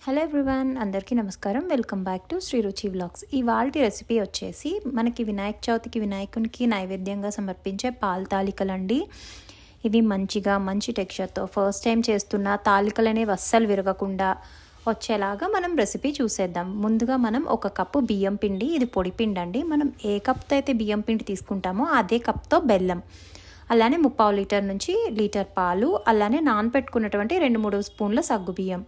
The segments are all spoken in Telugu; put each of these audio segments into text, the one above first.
హలో ఎవ్రీవన్, అందరికీ నమస్కారం. వెల్కమ్ బ్యాక్ టు శ్రీ రుచి వ్లాగ్స్. ఇవాల్టి రెసిపీ వచ్చేసి మనకి వినాయక చవితికి వినాయకునికి నైవేద్యంగా సమర్పించే పాల తాలికలండి. ఇవి మంచి టెక్స్చర్తో ఫస్ట్ టైం చేస్తున్న తాలికలు అనేవి అస్సలు విరగకుండా వచ్చేలాగా మనం రెసిపీ చూసేద్దాం. ముందుగా మనం ఒక కప్పు బియ్యం పిండి, ఇది పొడి పిండి అండి. మనం ఏ కప్తో అయితే బియ్యం పిండి తీసుకుంటామో అదే కప్తో బెల్లం, అలానే 3/4 లీటర్ నుంచి లీటర్ పాలు, అలానే నానపెట్టుకున్నటువంటి 2-3 స్పూన్ల సగ్గుబియ్యం,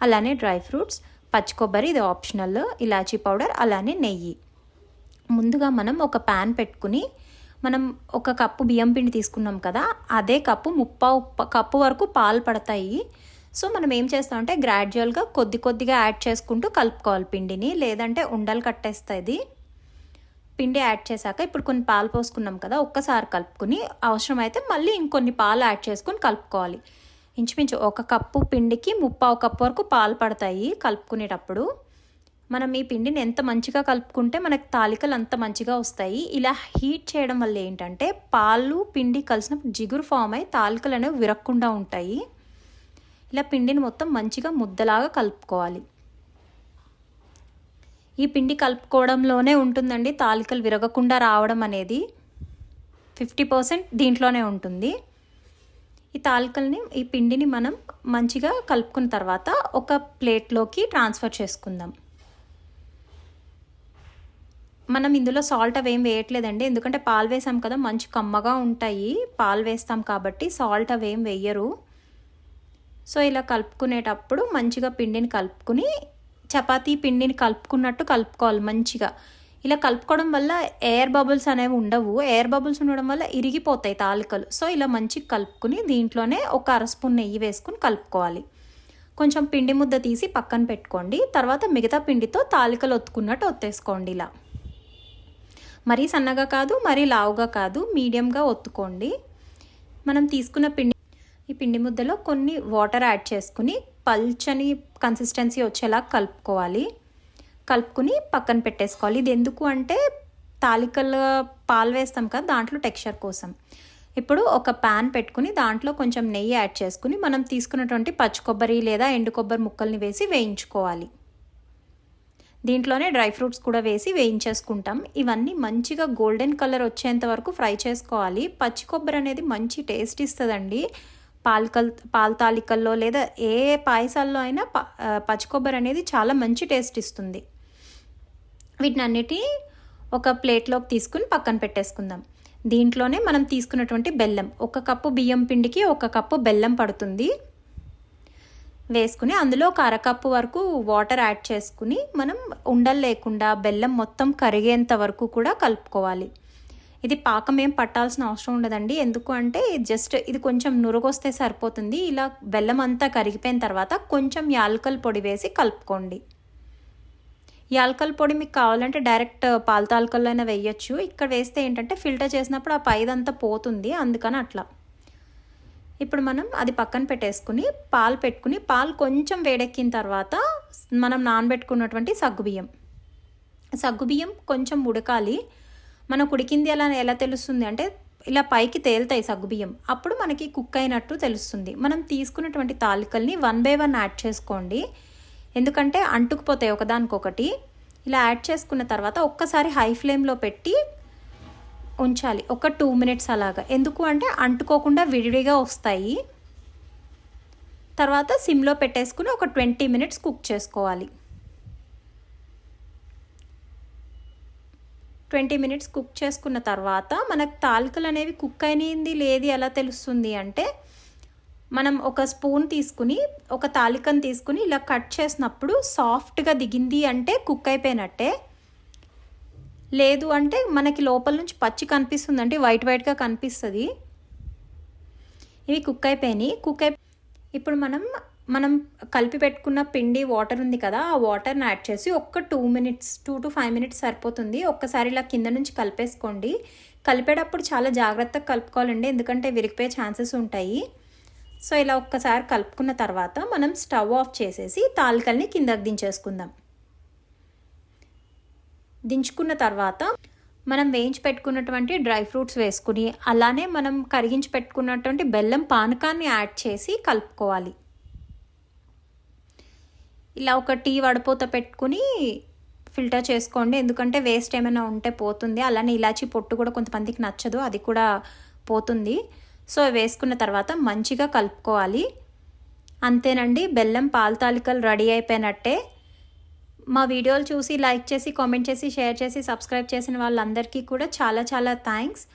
అలానే డ్రై ఫ్రూట్స్, పచ్చి కొబ్బరి, ఇది ఆప్షనల్, ఇలాచీ పౌడర్, అలానే నెయ్యి. ముందుగా మనం ఒక ప్యాన్ పెట్టుకుని, మనం ఒక కప్పు బియ్యం పిండి తీసుకున్నాం కదా, అదే కప్పు 3/4 కప్పు వరకు పాలు పడతాయి. సో మనం ఏం చేస్తామంటే గ్రాడ్యువల్గా కొద్దిగా యాడ్ చేసుకుంటూ కలుపుకోవాలి పిండిని, లేదంటే ఉండలు కట్టేస్తుంది. పిండి యాడ్ చేశాక ఇప్పుడు కొన్ని పాలు పోసుకున్నాం కదా, ఒక్కసారి కలుపుకుని అవసరమైతే మళ్ళీ ఇంకొన్ని పాలు యాడ్ చేసుకొని కలుపుకోవాలి. ఇంచుమించు ఒక కప్పు పిండికి 3/4 కప్పు వరకు పాలు పడతాయి. కలుపుకునేటప్పుడు మనం ఈ పిండిని ఎంత మంచిగా కలుపుకుంటే మనకు తాలికలు అంత మంచిగా వస్తాయి. ఇలా హీట్ చేయడం వల్ల ఏంటంటే పాలు పిండి కలిసినప్పుడు జిగురు ఫామ్ అయి తాలికలు అనేవి విరగకుండా ఉంటాయి. ఇలా పిండిని మొత్తం మంచిగా ముద్దలాగా కలుపుకోవాలి. ఈ పిండి కలుపుకోవడంలోనే ఉంటుందండి తాలికలు విరగకుండా రావడం అనేది. 50% దీంట్లోనే ఉంటుంది. ఈ పిండిని మనం మంచిగా కలుపుకున్న తర్వాత ఒక ప్లేట్లోకి ట్రాన్స్ఫర్ చేసుకుందాం. మనం ఇందులో సాల్ట్ అవేం వేయట్లేదండి, ఎందుకంటే పాలు వేసాం కదా, మంచి కమ్మగా ఉంటాయి. పాలు వేస్తాం కాబట్టి సాల్ట్ అవేం వేయరు. సో ఇలా కలుపుకునేటప్పుడు మంచిగా పిండిని కలుపుకుని, చపాతీ పిండిని కలుపుకున్నట్టు కలుపుకోవాలి మంచిగా. ఇలా కలుపుకోవడం వల్ల ఎయిర్ బబుల్స్ అనేవి ఉండవు. ఎయిర్ బబుల్స్ ఉండడం వల్ల ఇరిగిపోతాయి తాలికలు. సో ఇలా మంచిగా కలుపుకుని దీంట్లోనే ఒక 1/2 స్పూన్ నెయ్యి వేసుకుని కలుపుకోవాలి. కొంచెం పిండి ముద్ద తీసి పక్కన పెట్టుకోండి. తర్వాత మిగతా పిండితో తాలికలు ఒత్తుకున్నట్టు ఒత్తేసుకోండి. ఇలా మరీ సన్నగా కాదు, మరీ లావుగా కాదు, మీడియంగా ఒత్తుకోండి. మనం తీసుకున్న ఈ పిండి ముద్దలో కొన్ని వాటర్ యాడ్ చేసుకుని పల్చని కన్సిస్టెన్సీ వచ్చేలా కలుపుకోవాలి. కలుపుకుని పక్కన పెట్టేసుకోవాలి. ఇది ఎందుకు అంటే తాలికలు పాలు వేస్తాం కదా, దాంట్లో టెక్స్చర్ కోసం. ఇప్పుడు ఒక ప్యాన్ పెట్టుకుని దాంట్లో కొంచెం నెయ్యి యాడ్ చేసుకుని మనం తీసుకున్నటువంటి పచ్చి కొబ్బరి లేదా ఎండు కొబ్బరి ముక్కల్ని వేసి వేయించుకోవాలి. దీంట్లోనే డ్రై ఫ్రూట్స్ కూడా వేసి వేయించేసుకుంటాం. ఇవన్నీ మంచిగా గోల్డెన్ కలర్ వచ్చేంత వరకు ఫ్రై చేసుకోవాలి. పచ్చి కొబ్బరి అనేది మంచి టేస్ట్ ఇస్తుందండి. పాల తాలికల్లో లేదా ఏ పాయసాల్లో అయినా పచ్చి కొబ్బరి అనేది చాలా మంచి టేస్ట్ ఇస్తుంది. వీటిని అన్నిటి ఒక ప్లేట్లోకి తీసుకుని పక్కన పెట్టేసుకుందాం. దీంట్లోనే మనం తీసుకున్నటువంటి బెల్లం, 1 కప్పు బియ్యం పిండికి 1 కప్పు బెల్లం పడుతుంది. వేసుకుని అందులో ఒక 1/2 కప్పు వరకు వాటర్ యాడ్ చేసుకుని మనం ఉండలు లేకుండా బెల్లం మొత్తం కరిగేంత వరకు కూడా కలుపుకోవాలి. ఇది పాకం ఏం పట్టాల్సిన అవసరం ఉండదండి, ఎందుకు అంటే జస్ట్ ఇది కొంచెం నురుగొస్తే సరిపోతుంది. ఇలా బెల్లం అంతా కరిగిపోయిన తర్వాత కొంచెం యాలకల పొడి వేసి కలుపుకోండి. యాలకల పొడి మీకు కావాలంటే డైరెక్ట్ పాల తాలికల్లో అయినా వేయచ్చు. ఇక్కడ వేస్తే ఏంటంటే ఫిల్టర్ చేసినప్పుడు ఆ పైదంతా పోతుంది, అందుకని అట్లా. ఇప్పుడు మనం అది పక్కన పెట్టేసుకుని పాలు పెట్టుకుని, పాలు కొంచెం వేడెక్కిన తర్వాత మనం నానబెట్టుకున్నటువంటి సగ్గుబియ్యం కొంచెం ఉడకాలి. మనకు ఉడికింది ఎలా తెలుస్తుంది అంటే ఇలా పైకి తేలుతాయి సగ్గుబియ్యం, అప్పుడు మనకి కుక్ అయినట్టు తెలుస్తుంది. మనం తీసుకున్నటువంటి తాలికల్ని 1 by 1 యాడ్ చేసుకోండి, ఎందుకంటే అంటుకుపోతాయి ఒకదానికొకటి. ఇలా యాడ్ చేసుకున్న తర్వాత ఒక్కసారి హై ఫ్లేమ్లో పెట్టి ఉంచాలి ఒక 2 minutes అలాగా. ఎందుకు అంటే అంటుకోకుండా విడివిడిగా వస్తాయి. తర్వాత సిమ్లో పెట్టేసుకుని ఒక 20 minutes కుక్ చేసుకోవాలి. 20 minutes కుక్ చేసుకున్న తర్వాత మనకు తాలికలు అనేవి కుక్ అయినది లేదు ఎలా తెలుస్తుంది అంటే, మనం ఒక స్పూన్ తీసుకుని ఒక తాలికను తీసుకుని ఇలా కట్ చేసినప్పుడు సాఫ్ట్గా దిగింది అంటే కుక్ అయిపోయినట్టే. లేదు అంటే మనకి లోపల నుంచి పచ్చి కనిపిస్తుంది, అంటే వైట్గా కనిపిస్తుంది. ఇవి కుక్ అయిపోయినాయి. ఇప్పుడు మనం కలిపి పెట్టుకున్న పిండి వాటర్ ఉంది కదా, ఆ వాటర్ని యాడ్ చేసి ఒక 2 to 5 minutes సరిపోతుంది. ఒక్కసారి ఇలా కింద నుంచి కలిపేసుకోండి. కలిపేటప్పుడు చాలా జాగ్రత్తగా కలుపుకోవాలండి, ఎందుకంటే విరిగిపోయే ఛాన్సెస్ ఉంటాయి. సో ఇలా ఒక్కసారి కలుపుకున్న తర్వాత మనం స్టవ్ ఆఫ్ చేసేసి తాలికల్ని కిందకి దించేసుకుందాం. దించుకున్న తర్వాత మనం వేయించి పెట్టుకున్నటువంటి డ్రై ఫ్రూట్స్ వేసుకుని, అలానే మనం కరిగించి పెట్టుకున్నటువంటి బెల్లం పానకాన్ని యాడ్ చేసి కలుపుకోవాలి. ఇలా ఒక టీ వడపోత పెట్టుకుని ఫిల్టర్ చేసుకోండి, ఎందుకంటే వేస్ట్ ఏమైనా ఉంటే పోతుంది. అలానే ఇలాచీ పొట్టు కూడా కొంతమందికి నచ్చదు, అది కూడా పోతుంది. సో వేసుకున్న తర్వాత మంచిగా కలుపుకోవాలి. అంతేనండి, బెల్లం పాల తాలికలు రెడీ అయిపోయినట్టే. మా వీడియోలు చూసి లైక్ చేసి కామెంట్ చేసి షేర్ చేసి సబ్స్క్రైబ్ చేసిన వాళ్ళందరికీ కూడా చాలా చాలా థ్యాంక్స్.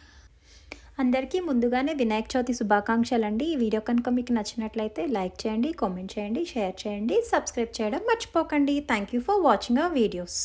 అందరికీ ముందుగానే వినాయక చవితి శుభాకాంక్షలు అండి. ఈ వీడియో కనుక మీకు నచ్చినట్లయితే లైక్ చేయండి, కామెంట్ చేయండి, షేర్ చేయండి, సబ్స్క్రైబ్ చేయడం మర్చిపోకండి. Thank you for watching our videos.